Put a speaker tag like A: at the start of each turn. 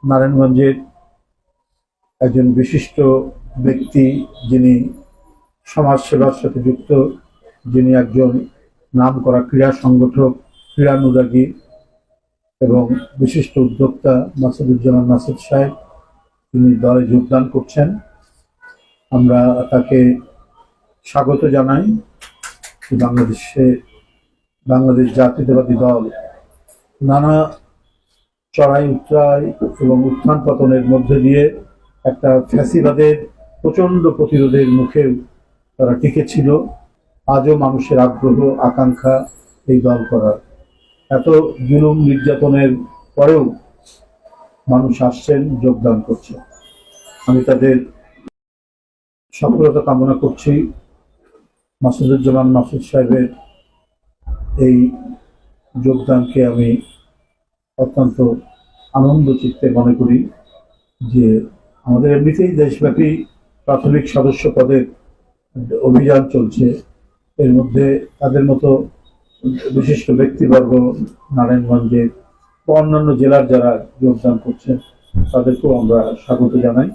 A: নারায়ণগঞ্জের একজন বিশিষ্ট ব্যক্তি, যিনি সমাজ সেবার সাথে যুক্ত, যিনি একজন নামকরা ক্রীড়া সংগঠক, ক্রীড়ানুরাগী এবং বিশিষ্ট উদ্যোক্তা মাসুদুজ্জামান মাসুদ সাহেব, তিনি দলে যোগদান করছেন। আমরা তাকে স্বাগত জানাই। বাংলাদেশ জাতীয়তাবাদী দল নানা চড়াই উতরাই এবং উত্থান পতনের মধ্যে দিয়ে একটা ফ্যাসিবাদের প্রচণ্ড প্রতিরোধের মুখেও তারা টিকে ছিল। আজও মানুষের আগ্রহ আকাঙ্ক্ষা এই দল করার। এত জুলুম নির্যাতনের পরেও মানুষ আসছেন, যোগদান করছেন। আমি তাদের সফলতা কামনা করছি। মাসুদুজ্জামান মাসুদ সাহেবের এই যোগদানকে আমি অত্যন্ত আনন্দ চিত্তে মনে করি যে আমাদের এমনিতেই দেশব্যাপী প্রাথমিক সদস্য পদের অভিযান চলছে। এর মধ্যে তাদের মতো বিশিষ্ট ব্যক্তিবর্গ নারায়ণগঞ্জের বা অন্যান্য জেলার যারা যোগদান করছেন তাদেরকেও আমরা স্বাগত জানাই।